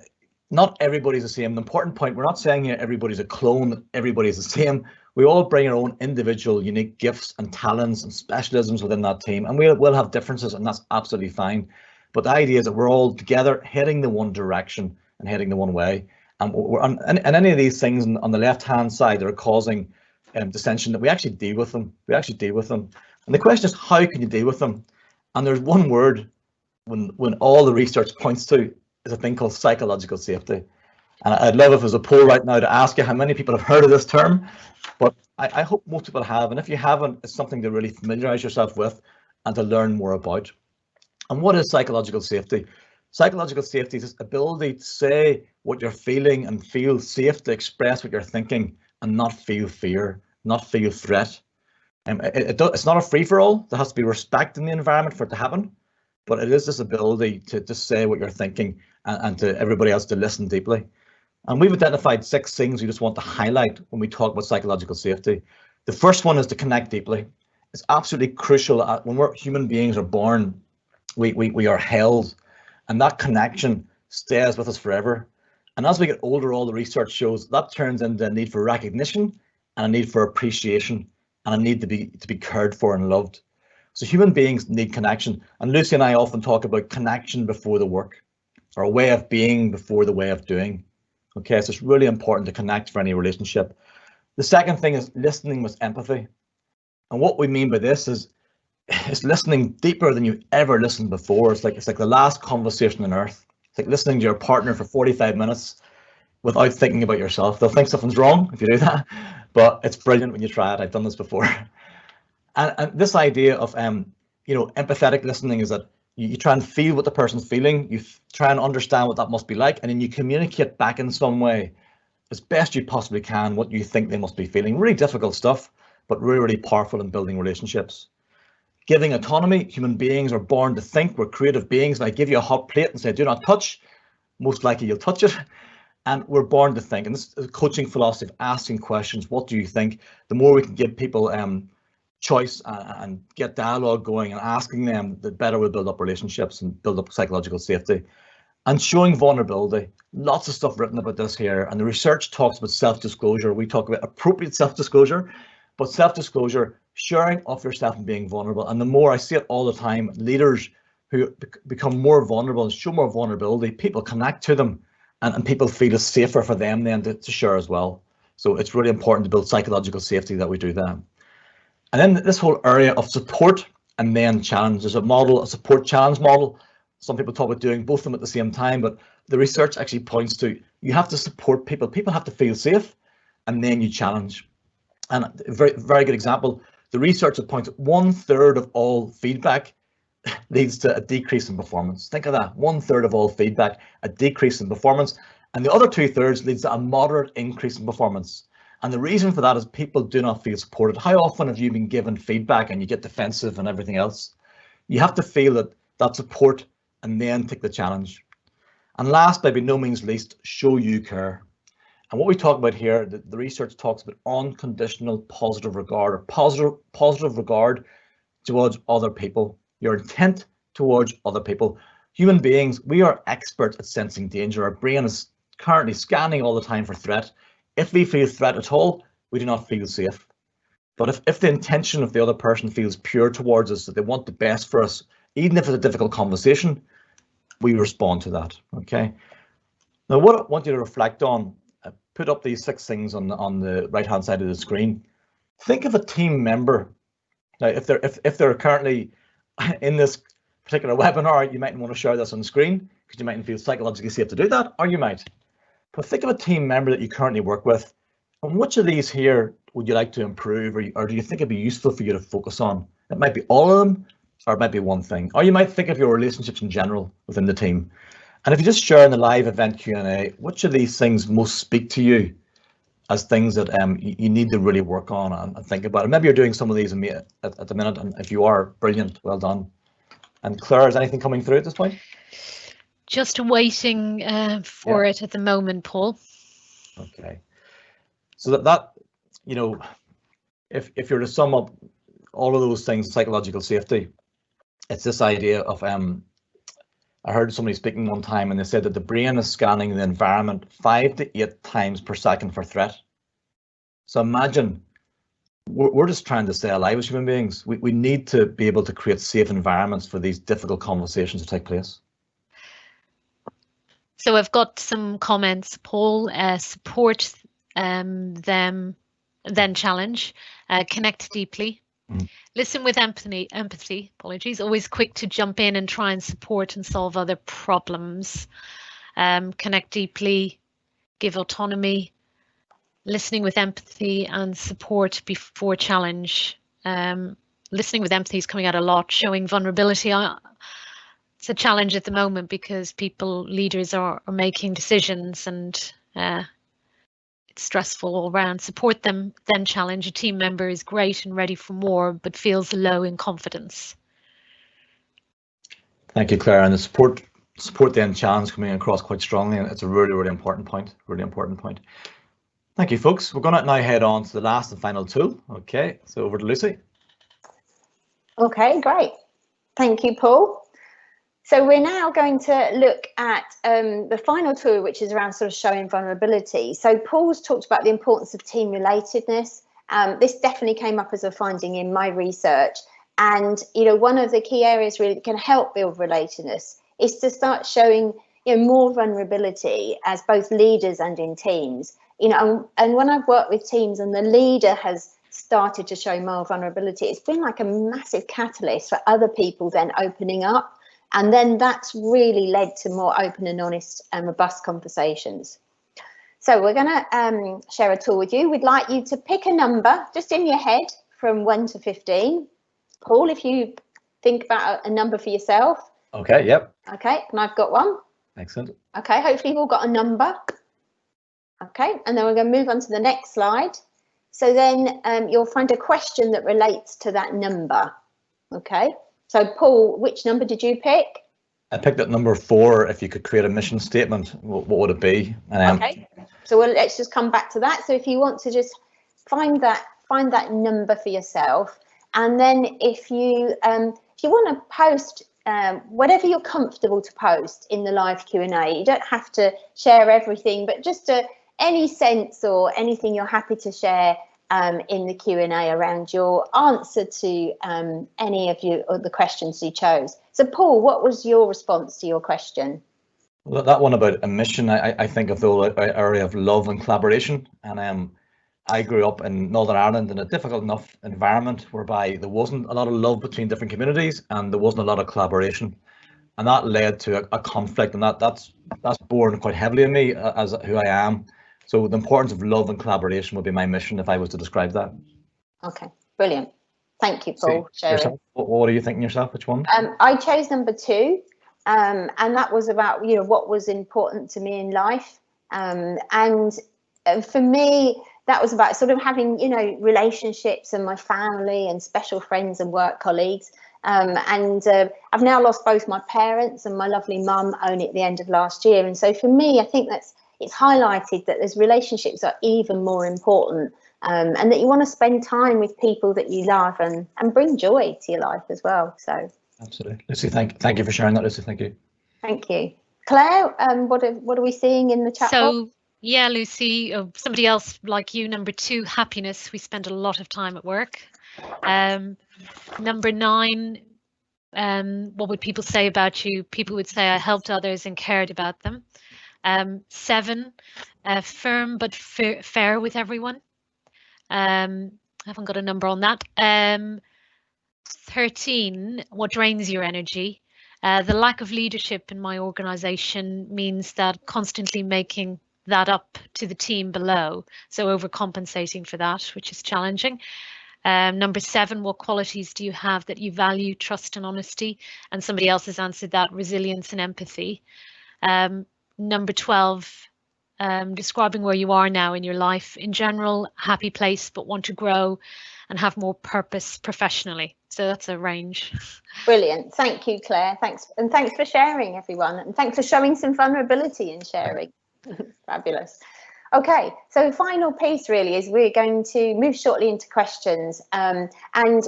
not everybody's the same. The important point, we're not saying here everybody's a clone, everybody's the same. We all bring our own individual unique gifts and talents and specialisms within that team, and we'll have differences, and that's absolutely fine. But the idea is that we're all together heading the one direction and heading the one way. And any of these things on the left-hand side that are causing dissension, that we actually deal with them. And the question is, how can you deal with them? And there's one word when all the research points to is a thing called psychological safety. And I'd love if there's a poll right now to ask you how many people have heard of this term, but I hope most people have. And if you haven't, it's something to really familiarize yourself with and to learn more about. And what is psychological safety? Psychological safety is this ability to say what you're feeling and feel safe to express what you're thinking and not feel fear, not feel threat. It's not a free-for-all. There has to be respect in the environment for it to happen, but it is this ability to say what you're thinking and to everybody else to listen deeply. And we've identified 6 things we just want to highlight when we talk about psychological safety. The first one is to connect deeply. It's absolutely crucial. When we're human beings are born, we are held, and that connection stays with us forever. And as we get older, all the research shows that turns into a need for recognition and a need for appreciation and a need to be cared for and loved. So human beings need connection. And Lucy and I often talk about connection before the work, or a way of being before the way of doing. Okay, so it's really important to connect for any relationship. The second thing is listening with empathy. And what we mean by this is it's listening deeper than you've ever listened before. It's like the last conversation on earth. It's like listening to your partner for 45 minutes without thinking about yourself. They'll think something's wrong if you do that, but it's brilliant when you try it. I've done this before. And this idea of empathetic listening is that you try and feel what the person's feeling, you try and understand what that must be like, and then you communicate back in some way as best you possibly can what you think they must be feeling. Really difficult stuff, but really, really powerful in building relationships. Giving autonomy. Human beings are born to think. We're creative beings. And I give you a hot plate and say, do not touch. Most likely you'll touch it. And we're born to think. And this is a coaching philosophy of asking questions. What do you think? The more we can give people choice and get dialogue going and asking them, the better we'll build up relationships and build up psychological safety. And showing vulnerability. Lots of stuff written about this here. And the research talks about self-disclosure. We talk about appropriate self-disclosure, but self-disclosure, sharing of yourself and being vulnerable. And the more I see it all the time, leaders who become more vulnerable and show more vulnerability, people connect to them and people feel it's safer for them then to share as well. So it's really important to build psychological safety that we do that. And then this whole area of support and then challenge. There's a support challenge model. Some people talk about doing both of them at the same time, but the research actually points to you have to support people. People have to feel safe. and then you challenge. And a very, very good example, the research that points at 1/3 of all feedback leads to a decrease in performance. Think of that, 1/3 of all feedback, a decrease in performance, and the other 2/3 leads to a moderate increase in performance. And the reason for that is people do not feel supported. How often have you been given feedback and you get defensive and everything else? You have to feel that support and then take the challenge. And last, but by no means least, show you care. And what we talk about here, the research talks about unconditional positive regard, or positive regard towards other people, your intent towards other people. Human beings, we are experts at sensing danger. Our brain is currently scanning all the time for threat. If we feel threat at all, we do not feel safe. But if the intention of the other person feels pure towards us, that they want the best for us, even if it's a difficult conversation, we respond to that, okay? Now, what I want you to reflect on, put up these 6 things on the right-hand side of the screen. Think of a team member. Now, if they're currently in this particular webinar, you might want to share this on the screen because you mightn't feel psychologically safe to do that, or you might. But think of a team member that you currently work with, and which of these here would you like to improve, or do you think it'd be useful for you to focus on? It might be all of them, or it might be one thing, or you might think of your relationships in general within the team. And if you just share in the live event Q&A, which of these things most speak to you as things that you need to really work on and think about? And maybe you're doing some of these at the minute, and if you are, brilliant, well done. And Claire, is anything coming through at this point? Just waiting for it at the moment, Paul. Okay. So that you know, if you're to sum up all of those things, psychological safety, it's this idea of I heard somebody speaking one time and they said that the brain is scanning the environment 5 to 8 times per second for threat. So imagine we're just trying to stay alive as human beings. We need to be able to create safe environments for these difficult conversations to take place. So I've got some comments, Paul. Support them, then challenge, connect deeply, listen with empathy, apologies, always quick to jump in and try and support and solve other problems, connect deeply, give autonomy, listening with empathy and support before challenge. Listening with empathy is coming out a lot, showing vulnerability. It's a challenge at the moment because leaders are making decisions and it's stressful all around. Support them, then challenge. A team member is great and ready for more, but feels low in confidence. Thank you, Claire. And the support then challenge coming across quite strongly, and it's a really, really important point. Really important point. Thank you, folks. We're going to now head on to the last and final tool. Okay, so over to Lucy. Okay, great. Thank you, Paul. So we're now going to look at the final tool, which is around sort of showing vulnerability. So Paul's talked about the importance of team relatedness. This definitely came up as a finding in my research. And, you know, one of the key areas really that can help build relatedness is to start showing, you know, more vulnerability as both leaders and in teams. You know, and when I've worked with teams and the leader has started to show more vulnerability, it's been like a massive catalyst for other people then opening up. And then that's really led to more open and honest and robust conversations. So we're going to share a tool with you. We'd like you to pick a number just in your head from 1 to 15. Paul, if you think about a number for yourself. Okay, yep. Okay, and I've got one. Excellent. Okay, hopefully you've all got a number. Okay, and then we're going to move on to the next slide. So then you'll find a question that relates to that number. Okay. So, Paul, which number did you pick? I picked up number 4. If you could create a mission statement, what would it be? Okay, so let's just come back to that. So if you want to just find that number for yourself, and then if you want to post whatever you're comfortable to post in the live Q&A, you don't have to share everything, but just any sense or anything you're happy to share in the Q&A around your answer to any of the questions you chose. So Paul, what was your response to your question? Well, that one about a mission, I think of the whole area of love and collaboration. And I grew up in Northern Ireland in a difficult enough environment whereby there wasn't a lot of love between different communities and there wasn't a lot of collaboration. And that led to a conflict, and that's borne quite heavily in me as who I am. So the importance of love and collaboration would be my mission if I was to describe that. Okay, brilliant. Thank you, Paul. Yourself, what are you thinking yourself? Which one? I chose number 2, and that was about, you know, what was important to me in life. And for me, that was about sort of having, you know, relationships and my family and special friends and work colleagues. I've now lost both my parents and my lovely mum only at the end of last year. And so for me, I think it's highlighted that those relationships are even more important, and that you want to spend time with people that you love and bring joy to your life as well. So absolutely, Lucy, thank you for sharing that, Lucy. Thank you. Thank you. Claire, what are we seeing in the chat box? Yeah, Lucy, somebody else like you, number 2, happiness. We spend a lot of time at work. Number 9, what would people say about you? People would say I helped others and cared about them. 7, firm but fair with everyone. I haven't got a number on that. 13, what drains your energy? The lack of leadership in my organization means that constantly making that up to the team below, so overcompensating for that, which is challenging. Number 7, what qualities do you have that you value? Trust and honesty, and somebody else has answered that, resilience and empathy. Number 12, describing where you are now in your life. In general, happy place, but want to grow and have more purpose professionally. So that's a range. Brilliant. Thank you, Claire. Thanks for sharing, everyone, and thanks for showing some vulnerability in sharing. Fabulous. Okay, so final piece really is we're going to move shortly into questions, and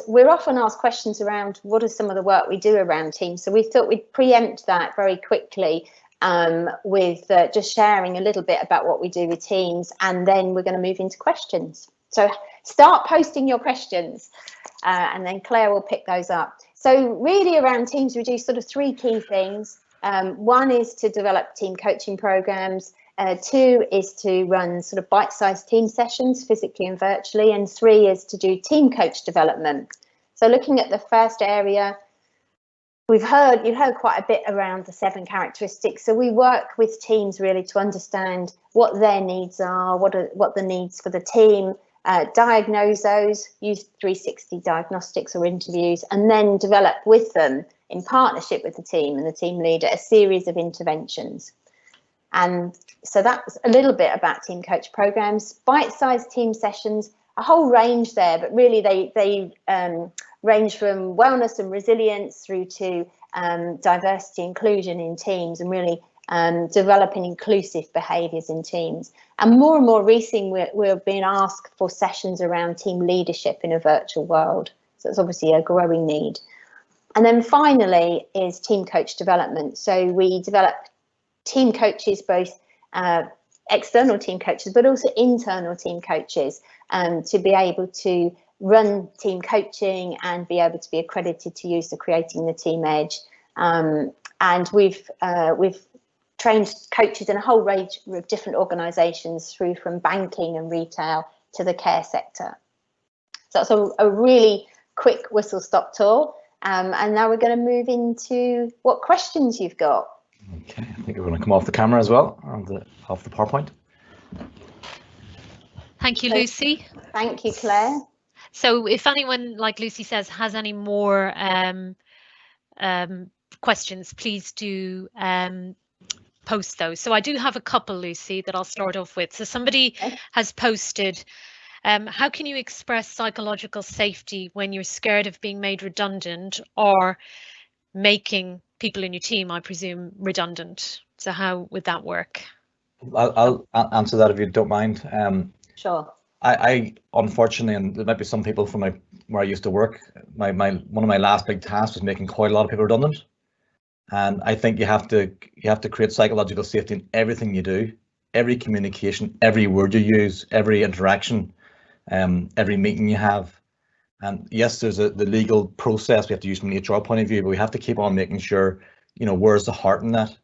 we're often asked questions around what is some of the work we do around teams. So we thought we'd preempt that very quickly with just sharing a little bit about what we do with teams, and then we're going to move into questions. So start posting your questions, and then Claire will pick those up. So really around teams, we do sort of 3 key things. 1 is to develop team coaching programs. 2 is to run sort of bite-sized team sessions physically and virtually, and 3 is to do team coach development. So looking at the first area, you've heard quite a bit around the 7 characteristics. So we work with teams really to understand what their needs are, what the needs for the team, diagnose those, use 360 diagnostics or interviews, and then develop with them in partnership with the team and the team leader a series of interventions. And so that's a little bit about team coach programs. Bite-sized team sessions, a whole range there, but really they range from wellness and resilience through to diversity inclusion in teams, and really developing inclusive behaviours in teams. And more recently, we're being asked for sessions around team leadership in a virtual world. So it's obviously a growing need. And then finally is team coach development. So we develop team coaches, both external team coaches, but also internal team coaches, to be able to run team coaching and be able to be accredited to use the Creating the Team Edge. And we've trained coaches in a whole range of different organisations, through from banking and retail to the care sector. So that's a really quick whistle-stop tour. And now we're going to move into what questions you've got. Okay, I think we're going to come off the camera as well, off the PowerPoint. Thank you, Lucy. Thank you, Claire. So if anyone, like Lucy says, has any more questions, please do post those. So I do have a couple, Lucy, that I'll start off with. So somebody has posted, how can you express psychological safety when you're scared of being made redundant or making people in your team, I presume, redundant? So how would that work? I'll answer that if you don't mind. Sure. I unfortunately, and there might be some people from where I used to work, one of my last big tasks was making quite a lot of people redundant. And I think you have to create psychological safety in everything you do, every communication, every word you use, every interaction, every meeting you have. And yes, there's the legal process we have to use from an HR point of view, but we have to keep on making sure, where's the heart in that?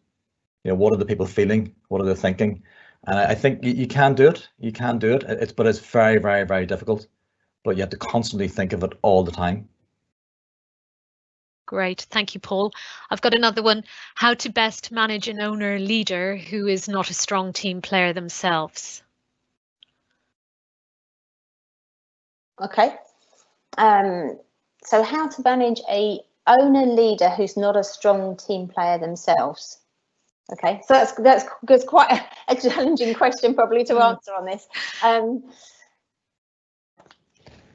What are the people feeling? What are they thinking? And I think you can do it. You can do it. But it's very, very, very difficult. But you have to constantly think of it all the time. Great, thank you, Paul. I've got another one. How to best manage an owner leader who is not a strong team player themselves? Okay. So how to manage a owner leader who's not a strong team player themselves? Okay, so that's quite a challenging question probably to answer on this.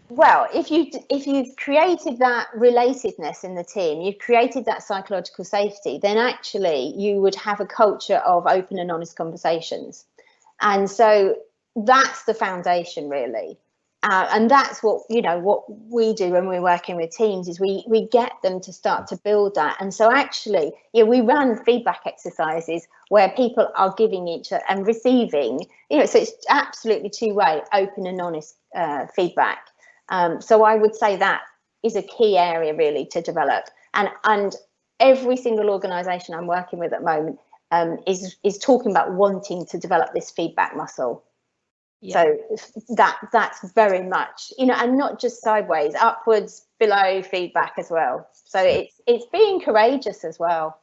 Well, if you've created that relatedness in the team, you've created that psychological safety, then actually you would have a culture of open and honest conversations. And so that's the foundation, really. And that's what we do when we're working with teams, is we get them to start to build that. And so actually, we run feedback exercises where people are giving each other and receiving, so it's absolutely two-way, open and honest feedback. So I would say that is a key area really to develop. And every single organisation I'm working with at the moment is talking about wanting to develop this feedback muscle. Yeah. So that's very much, and not just sideways, upwards, below feedback as well. So it's being courageous as well.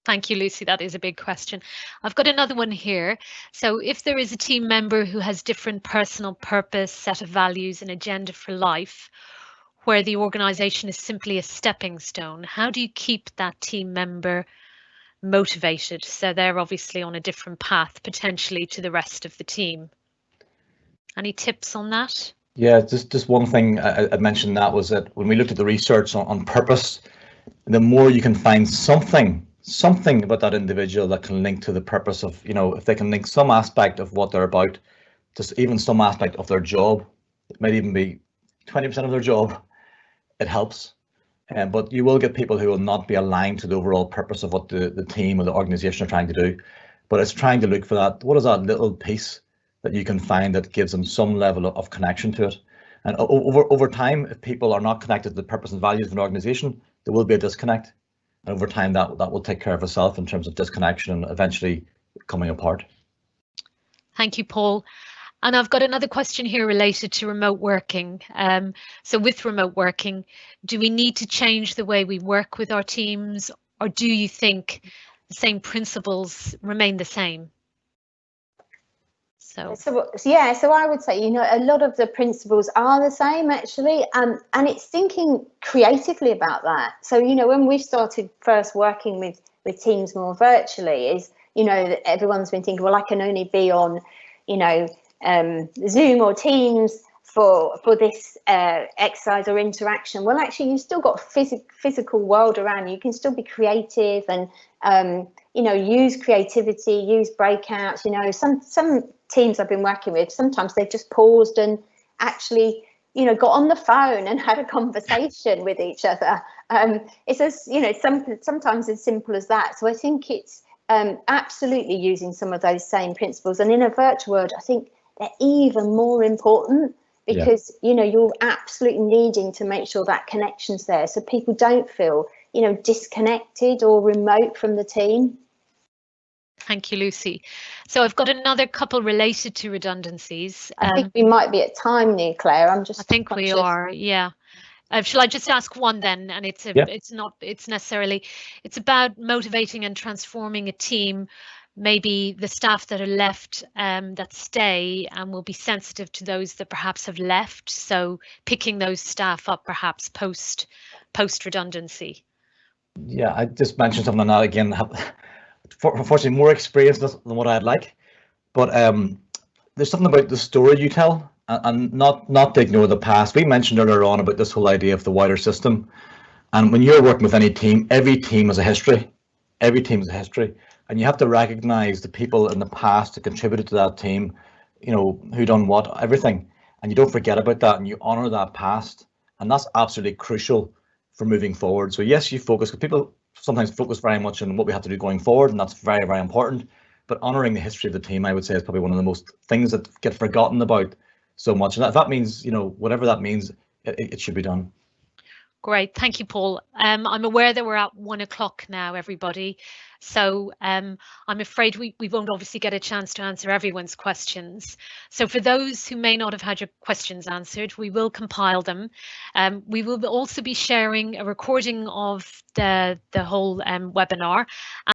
Thank you, Lucy. That is a big question. I've got another one here. So if there is a team member who has different personal purpose, set of values and agenda for life, where the organisation is simply a stepping stone, how do you keep that team member motivated? So they're obviously on a different path potentially to the rest of the team. Any tips on that? Yeah, just one thing I mentioned that was that when we looked at the research on purpose, the more you can find something about that individual that can link to the purpose of, if they can link some aspect of what they're about, just even some aspect of their job, it might even be 20% of their job, it helps. But you will get people who will not be aligned to the overall purpose of what the team or the organization are trying to do. But it's trying to look for that. What is that little piece that you can find that gives them some level of connection to it? And over time, if people are not connected to the purpose and values of an organization, there will be a disconnect. And over time, that will take care of itself in terms of disconnection and eventually coming apart. Thank you, Paul. And I've got another question here related to remote working. So with remote working, do we need to change the way we work with our teams, or do you think the same principles remain the same? So I would say, a lot of the principles are the same actually, and it's thinking creatively about that. So, when we started first working with teams more virtually, is, everyone's been thinking, well, I can only be on, Zoom or Teams for this exercise or interaction. Well, actually, you've still got physical world around you. You can still be creative and use creativity, use breakouts. Some teams I've been working with, sometimes they've just paused and actually got on the phone and had a conversation with each other. It's as sometimes as simple as that. So I think it's absolutely using some of those same principles, and in a virtual world I think they're even more important, because you're absolutely needing to make sure that connection's there so people don't feel disconnected or remote from the team. Thank you, Lucy. So I've got another couple related to redundancies. I think we might be at time now, Claire. I think conscious. We are, yeah. Shall I just ask one then? And it's about motivating and transforming a team, maybe the staff that are left that stay, and will be sensitive to those that perhaps have left. So picking those staff up perhaps post redundancy. Yeah, I just mentioned something on that again. Unfortunately, more experience than what I'd like, but there's something about the story you tell, and not to ignore the past. We mentioned earlier on about this whole idea of the wider system, and when you're working with any team, every team has a history. Every team has a history, and you have to recognize the people in the past that contributed to that team, who done what, everything, and you don't forget about that, and you honor that past, and that's absolutely crucial for moving forward. So yes, you focus, because people sometimes focus very much on what we have to do going forward, and that's very, very important. But honouring the history of the team, I would say, is probably one of the most things that get forgotten about so much. And if that means, whatever that means, it should be done. Great, thank you, Paul. I'm aware that we're at 1 o'clock now, everybody. So I'm afraid we won't obviously get a chance to answer everyone's questions. So for those who may not have had your questions answered, we will compile them. We will also be sharing a recording of the whole webinar.